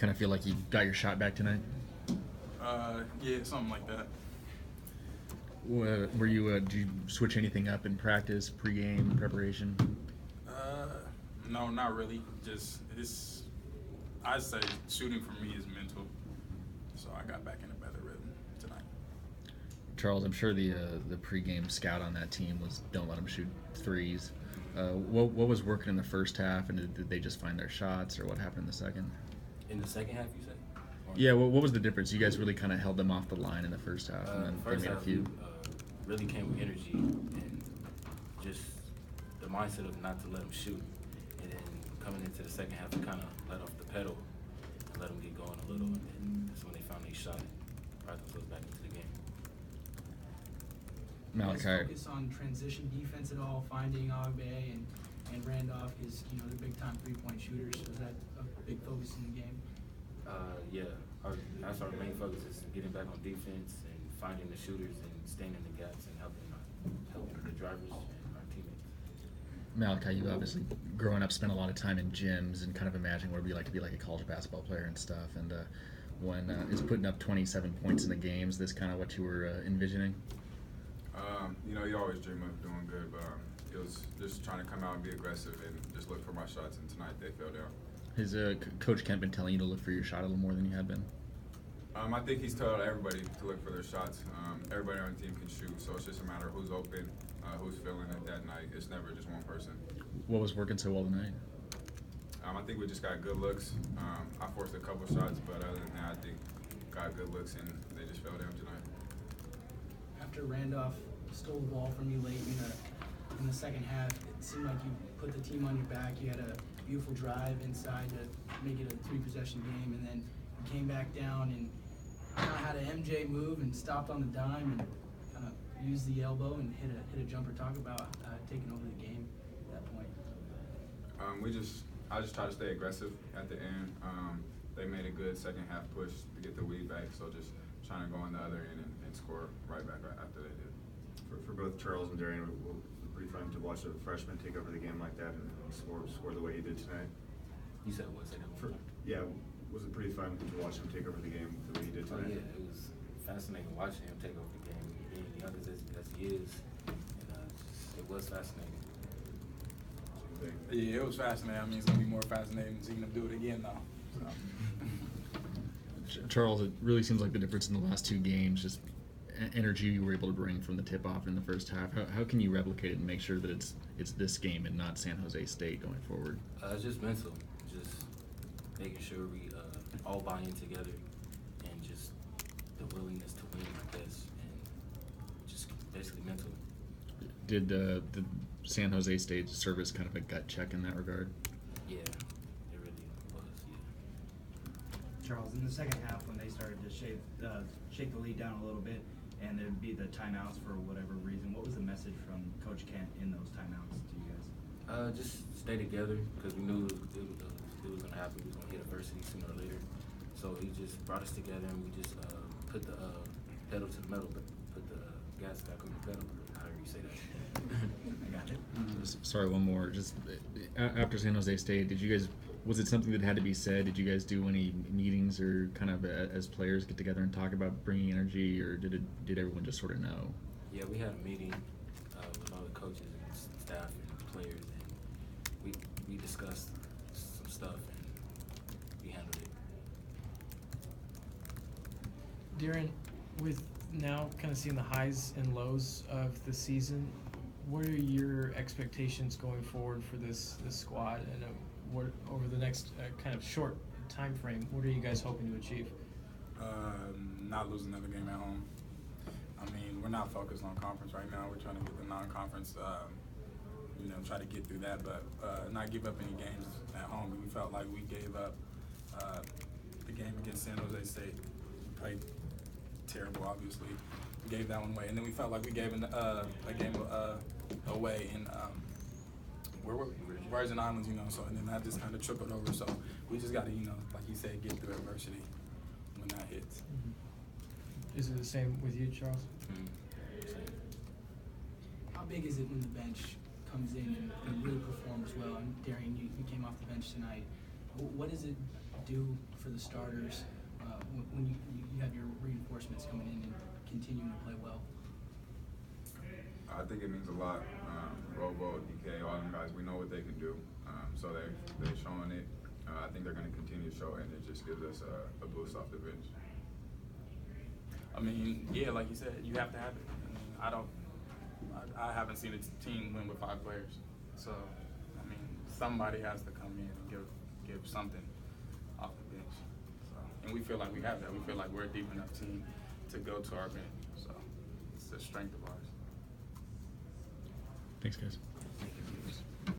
kind of feel like you got your shot back tonight? Yeah, something like that. Were you? Did you switch anything up in practice, pregame preparation? No, not really. Just it's. I'd say shooting for me is mental, so I got back in a better rhythm tonight. Charles, I'm sure the pregame scout on that team was don't let them shoot threes. What was working in the first half, and did they just find their shots, or what happened in the second? In the second half, you say? Yeah, what was the difference? You guys really kind of held them off the line in the first half, and then first they made a half, few. really came with energy and just the mindset of not to let them shoot. And then coming into the second half, we kind of let off the pedal and let them get going a little. And then that's when they finally shot and brought themselves back into the game. Malachi. Focus on transition defense at all, finding Agbe and Randolph is the big time 3-point shooters. So is that a big focus in the game? Yeah, that's our main focus is getting back on defense and finding the shooters and staying in the gaps and helping the drivers and our teammates. Malachi, you obviously growing up spent a lot of time in gyms and kind of imagining what it'd be like to be like a college basketball player and stuff. And when is putting up 27 points in the games, this kind of what you were envisioning? You always dream of doing good, but it was just trying to come out and be aggressive and just look for my shots. And tonight they fell down. Has Coach Kent been telling you to look for your shot a little more than you had been? I think he's told everybody to look for their shots. Everybody on the team can shoot, so it's just a matter of who's open, who's feeling it that night. It's never just one person. What was working so well tonight? I think we just got good looks. I forced a couple shots, but other than that, I think got good looks and they just fell down tonight. After Randolph stole the ball from you late in the second half, it seemed like you put the team on your back. You had a beautiful drive inside to make it a 3-possession game, and then you came back down and kind of had an MJ move and stopped on the dime and kind of used the elbow and hit a jumper. Talk about taking over the game at that point. I just tried to stay aggressive at the end. They made a good second half push to get the lead back, so just trying to go on the other end and score right back right after they did. For both Charles and Darian, it was pretty fun to watch a freshman take over the game like that and score the way he did tonight. You said what? Yeah, was it pretty fun to watch him take over the game the way he did tonight? Yeah, it was fascinating watching him take over the game, being young as he is, and it was fascinating. Yeah, it was fascinating. I mean, it's gonna be more fascinating seeing him do it again now. So. Charles, it really seems like the difference in the last two games, just energy you were able to bring from the tip-off in the first half. How can you replicate it and make sure that it's this game and not San Jose State going forward? Just mental, just making sure we all buy in together and just the willingness to win, I guess, and just basically mental. Did San Jose State serve as kind of a gut check in that regard? Yeah, it really was, yeah. Charles, in the second half when they started to shake the lead down a little bit and there'd be the timeouts for whatever reason, what was the message from Coach Kent in those timeouts to you guys? Just stay together because we knew it was going to happen. We was going to hit adversity sooner or later. So he just brought us together and we just put the pedal to the metal, but put the gas back on the pedal, however you say that. I got it. Sorry, one more. Just after San Jose State, was it something that had to be said? Did you guys do any meetings or kind of as players get together and talk about bringing energy, or did everyone just sort of know? Yeah, we had a meeting with all the coaches and staff and players, and we discussed some stuff and we handled it. Darren, with now kind of seeing the highs and lows of the season, what are your expectations going forward for this squad, and what over the next kind of short time frame? What are you guys hoping to achieve? Not lose another game at home. I mean, we're not focused on conference right now. We're trying to get the non-conference, try to get through that, but not give up any games at home. We felt like we gave up the game against San Jose State. We played terrible, obviously. We gave that one away, and then we felt like we gave a game away in where were we? Virgin Islands, so and then that just kind of trickled over. So we just got to, like you said, get through adversity when that hits. Mm-hmm. Is it the same with you, Charles? Mm-hmm. How big is it when the bench comes in and really performs well? And Darian, you came off the bench tonight. What is it do for the starters when you have your reinforcements coming in and continuing to play well? I think it means a lot. Robo, DK, all them guys, we know what they can do. So they've shown it. I think they're going to continue to show it, and it just gives us a boost off the bench. I mean, yeah, like you said, you have to have it. I mean, I haven't seen a team win with 5 players. So, I mean, somebody has to come in and give something off the bench. So, and we feel like we have that. We feel like we're a deep enough team to go to our bench. So, it's a strength of ours. Thanks, guys.